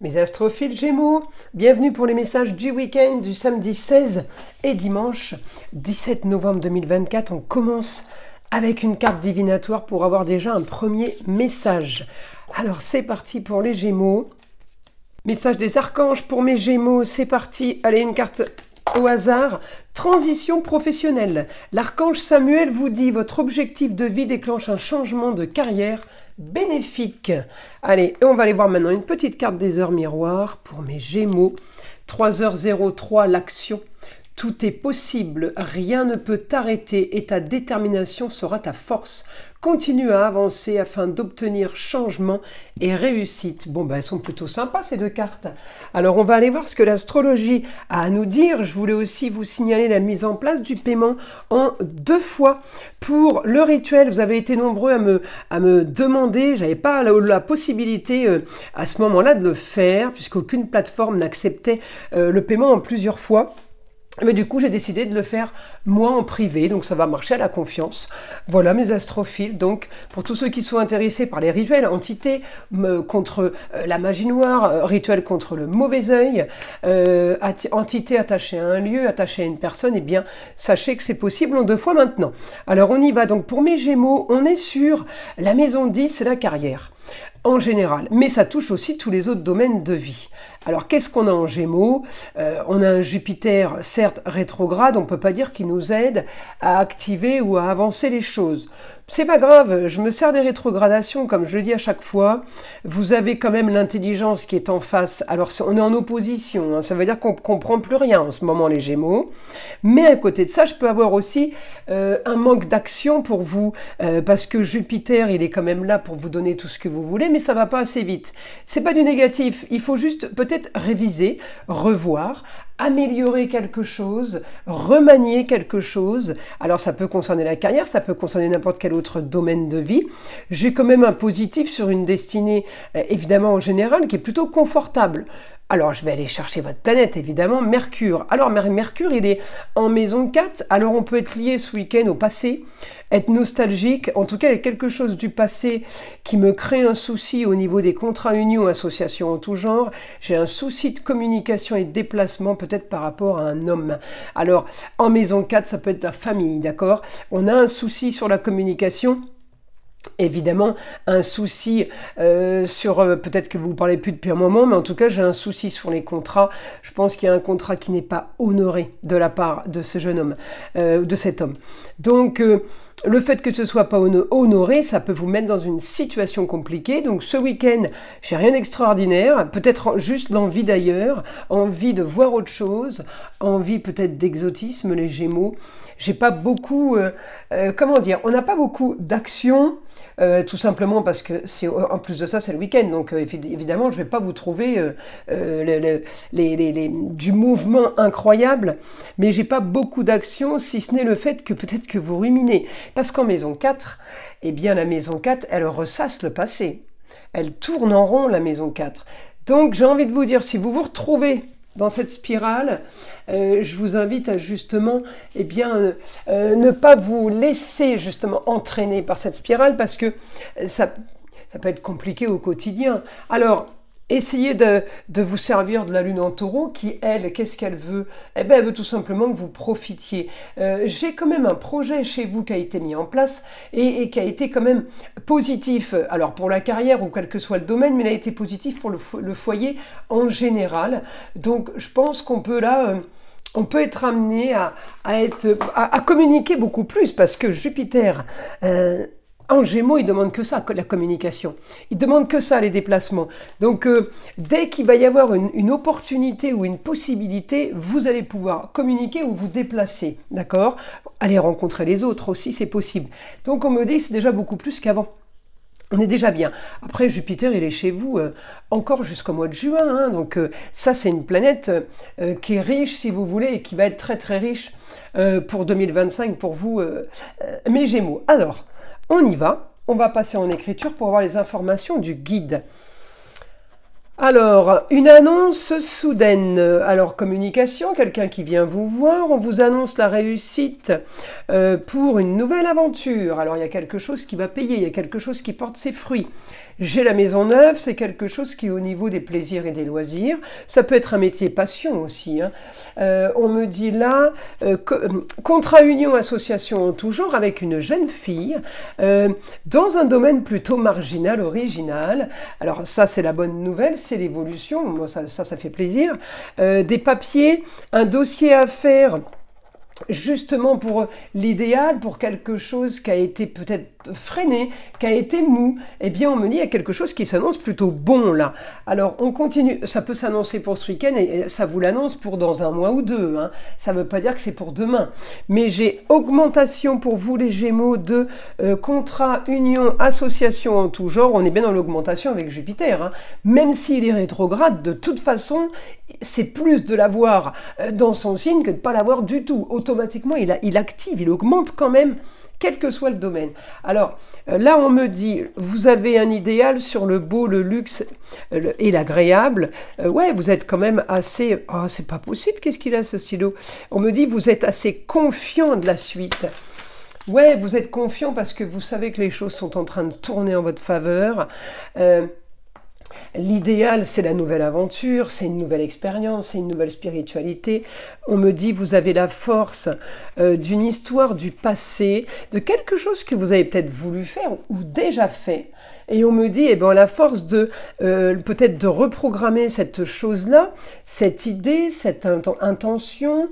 Mes astrophiles Gémeaux, bienvenue pour les messages du week-end du samedi 16 et dimanche 17 novembre 2024. On commence avec une carte divinatoire pour avoir déjà un premier message. Alors c'est parti pour les Gémeaux. Message des archanges pour mes Gémeaux, c'est parti. Allez, une carte au hasard. Transition professionnelle. L'archange Samuel vous dit votre objectif de vie déclenche un changement de carrière bénéfique. Allez, on va aller voir maintenant une petite carte des heures miroirs pour mes Gémeaux. 3h03, l'action. Tout est possible, rien ne peut t'arrêter et ta détermination sera ta force. Continue à avancer afin d'obtenir changement et réussite. Bon, ben, elles sont plutôt sympas ces deux cartes. Alors, on va aller voir ce que l'astrologie a à nous dire. Je voulais aussi vous signaler la mise en place du paiement en 2 fois. Pour le rituel, vous avez été nombreux à me demander, j'avais pas la possibilité à ce moment-là de le faire, puisqu'aucune plateforme n'acceptait le paiement en plusieurs fois. Mais du coup, j'ai décidé de le faire moi en privé, donc ça va marcher à la confiance. Voilà mes astrophiles. Donc, pour tous ceux qui sont intéressés par les rituels, entités contre la magie noire, rituel contre le mauvais œil, entité attachée à un lieu, attachée à une personne, eh bien, sachez que c'est possible en 2 fois maintenant. Alors, on y va. Donc, pour mes Gémeaux, on est sur la maison 10, c'est la carrière. En général, mais ça touche aussi tous les autres domaines de vie. Alors, qu'est-ce qu'on a en Gémeaux? On a un Jupiter, certes rétrograde, on ne peut pas dire qu'il nous aide à activer ou à avancer les choses. C'est pas grave, je me sers des rétrogradations, comme je le dis à chaque fois. Vous avez quand même l'intelligence qui est en face. Alors, on est en opposition, hein, ça veut dire qu'on ne comprend plus rien en ce moment, les Gémeaux. Mais à côté de ça, je peux avoir aussi un manque d'action pour vous, parce que Jupiter, il est quand même là pour vous donner tout ce que vous voulez, mais ça va pas assez vite. C'est pas du négatif, il faut juste peut-être réviser, revoir, améliorer quelque chose, remanier quelque chose. Alors ça peut concerner la carrière, ça peut concerner n'importe quel autre domaine de vie. J'ai quand même un positif sur une destinée, évidemment en général, qui est plutôt confortable. Alors, je vais aller chercher votre planète, évidemment, Mercure. Alors, Mercure, il est en maison 4. Alors, on peut être lié ce week-end au passé, être nostalgique. En tout cas, il y a quelque chose du passé qui me crée un souci au niveau des contrats unions, associations en tout genre. J'ai un souci de communication et de déplacement, peut-être par rapport à un homme. Alors, en maison 4, ça peut être la famille, d'accord? On a un souci sur la communication. Évidemment, un souci sur, peut-être que vous ne parlez plus depuis un moment, mais en tout cas, j'ai un souci sur les contrats. Je pense qu'il y a un contrat qui n'est pas honoré de la part de ce jeune homme, de cet homme. Donc, le fait que ce ne soit pas honoré, ça peut vous mettre dans une situation compliquée. Donc, ce week-end, j'ai rien d'extraordinaire. Peut-être juste l'envie d'ailleurs, envie de voir autre chose, envie peut-être d'exotisme, les Gémeaux. J'ai pas beaucoup, comment dire, on n'a pas beaucoup d'action. Tout simplement parce que en plus de ça c'est le week-end, donc évidemment je ne vais pas vous trouver du mouvement incroyable, mais j'ai pas beaucoup d'action, si ce n'est le fait que peut-être que vous ruminez, parce qu'en maison 4, eh bien la maison 4 elle ressasse le passé, elle tourne en rond la maison 4, donc j'ai envie de vous dire, si vous vous retrouvez dans cette spirale, je vous invite à justement, eh bien, ne pas vous laisser justement entraîner par cette spirale parce que ça peut être compliqué au quotidien. Alors, essayez de vous servir de la lune en taureau qui, elle, qu'est-ce qu'elle veut? Eh bien, elle veut tout simplement que vous profitiez. J'ai quand même un projet chez vous qui a été mis en place et qui a été quand même positif. Alors, pour la carrière ou quel que soit le domaine, mais il a été positif pour le foyer en général. Donc, je pense qu'on peut là... on peut être amené à communiquer beaucoup plus parce que Jupiter... en Gémeaux, il ne demande que ça, la communication. Il ne demande que ça, les déplacements. Donc, dès qu'il va y avoir une opportunité ou une possibilité, vous allez pouvoir communiquer ou vous déplacer, d'accord? Aller rencontrer les autres aussi, c'est possible. Donc, on me dit que c'est déjà beaucoup plus qu'avant. On est déjà bien. Après, Jupiter, il est chez vous encore jusqu'au mois de juin. Hein, donc, ça, c'est une planète qui est riche, si vous voulez, et qui va être très, très riche pour 2025 pour vous, mes Gémeaux. Alors... on y va, on va passer en écriture pour avoir les informations du guide. Alors, une annonce soudaine. Alors, communication, quelqu'un qui vient vous voir, on vous annonce la réussite pour une nouvelle aventure. Alors, il y a quelque chose qui va payer, il y a quelque chose qui porte ses fruits. J'ai la maison neuve, c'est quelque chose qui est au niveau des plaisirs et des loisirs. Ça peut être un métier passion aussi. Hein. On me dit là, contrat union association en tout genre avec une jeune fille dans un domaine plutôt marginal, original. Alors ça, c'est la bonne nouvelle, c'est l'évolution. Moi, ça fait plaisir. Des papiers, un dossier à faire. Justement pour l'idéal, pour quelque chose qui a été peut-être freiné, qui a été mou, eh bien on me dit il y a quelque chose qui s'annonce plutôt bon là. Alors on continue, ça peut s'annoncer pour ce week-end et ça vous l'annonce pour dans un mois ou deux. Hein. Ça ne veut pas dire que c'est pour demain. Mais j'ai augmentation pour vous les Gémeaux de contrat, union, association en tout genre. On est bien dans l'augmentation avec Jupiter. Hein. Même s'il est rétrograde, de toute façon, c'est plus de l'avoir dans son signe que de ne pas l'avoir du tout. Automatiquement, il active, il augmente quand même, quel que soit le domaine. Alors, là, on me dit, vous avez un idéal sur le beau, le luxe et l'agréable. Ouais, vous êtes quand même assez... Oh, c'est pas possible, qu'est-ce qu'il a ce stylo? On me dit, vous êtes assez confiant de la suite. Ouais, vous êtes confiant parce que vous savez que les choses sont en train de tourner en votre faveur. L'idéal, c'est la nouvelle aventure, c'est une nouvelle expérience, c'est une nouvelle spiritualité. On me dit, vous avez la force d'une histoire du passé, de quelque chose que vous avez peut-être voulu faire ou déjà fait. Et on me dit, eh ben, la force de peut-être de reprogrammer cette chose-là, cette idée, cette intention,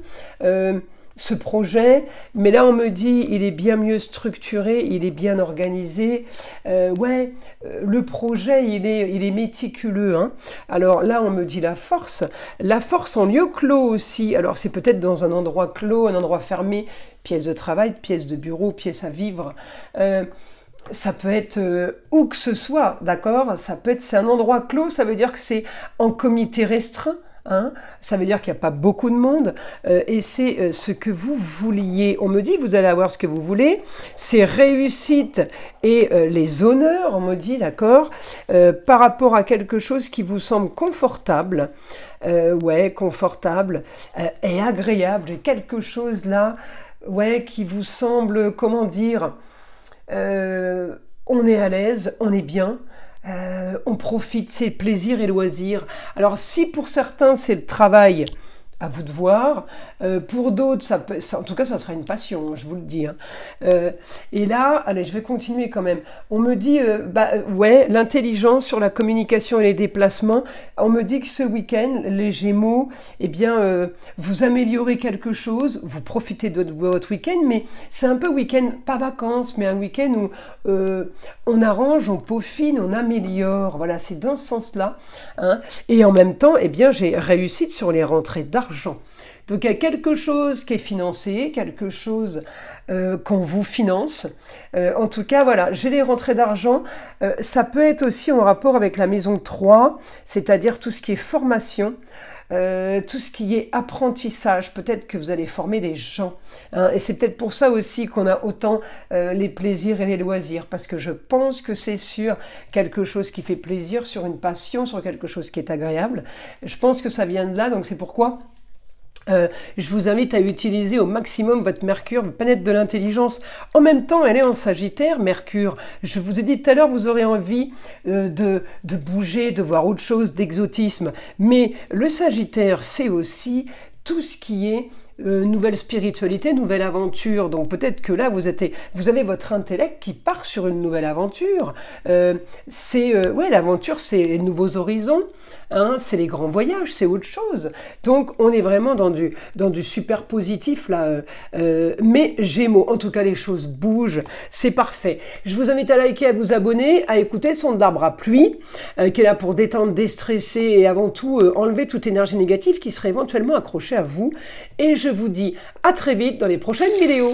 ce projet, mais là on me dit il est bien mieux structuré, il est bien organisé, le projet il est méticuleux, hein. Alors là on me dit la force en lieu clos aussi, alors c'est peut-être dans un endroit clos, un endroit fermé, pièce de travail, pièce de bureau, pièce à vivre, ça peut être où que ce soit, d'accord, c'est un endroit clos, ça veut dire que c'est en comité restreint. Hein, ça veut dire qu'il n'y a pas beaucoup de monde et c'est ce que vous vouliez. On me dit vous allez avoir ce que vous voulez, c'est réussite et les honneurs, on me dit d'accord, par rapport à quelque chose qui vous semble confortable, confortable et agréable, quelque chose là, qui vous semble, comment dire, on est à l'aise, on est bien. On profite, c'est plaisir et loisirs. Alors si pour certains c'est le travail, à vous de voir. Pour d'autres, en tout cas, ça sera une passion, je vous le dis. Hein. Et là, allez, je vais continuer quand même. On me dit, l'intelligence sur la communication et les déplacements. On me dit que ce week-end, les Gémeaux, eh bien, vous améliorez quelque chose, vous profitez de votre week-end, mais c'est un peu week-end, pas vacances, mais un week-end où on arrange, on peaufine, on améliore. Voilà, c'est dans ce sens-là. Hein. Et en même temps, eh bien, j'ai réussi sur les rentrées d'argent. Donc il y a quelque chose qui est financé, quelque chose qu'on vous finance. En tout cas, voilà, j'ai les rentrées d'argent. Ça peut être aussi en rapport avec la maison 3, c'est-à-dire tout ce qui est formation, tout ce qui est apprentissage. Peut-être que vous allez former des gens. Hein, et c'est peut-être pour ça aussi qu'on a autant les plaisirs et les loisirs. Parce que je pense que c'est sur quelque chose qui fait plaisir, sur une passion, sur quelque chose qui est agréable. Je pense que ça vient de là, donc c'est pourquoi... je vous invite à utiliser au maximum votre Mercure, votre planète de l'intelligence. En même temps, elle est en Sagittaire, Mercure. Je vous ai dit tout à l'heure, vous aurez envie de bouger, de voir autre chose, d'exotisme. Mais le Sagittaire, c'est aussi tout ce qui est nouvelle spiritualité, nouvelle aventure. Donc peut-être que là, vous avez votre intellect qui part sur une nouvelle aventure. L'aventure, c'est les nouveaux horizons. Hein, c'est les grands voyages, c'est autre chose. Donc, on est vraiment dans du super positif, là. Mais Gémeaux, en tout cas, les choses bougent. C'est parfait. Je vous invite à liker, à vous abonner, à écouter Son d'arbre à pluie, qui est là pour détendre, déstresser et avant tout enlever toute énergie négative qui serait éventuellement accrochée à vous. Et je vous dis à très vite dans les prochaines vidéos.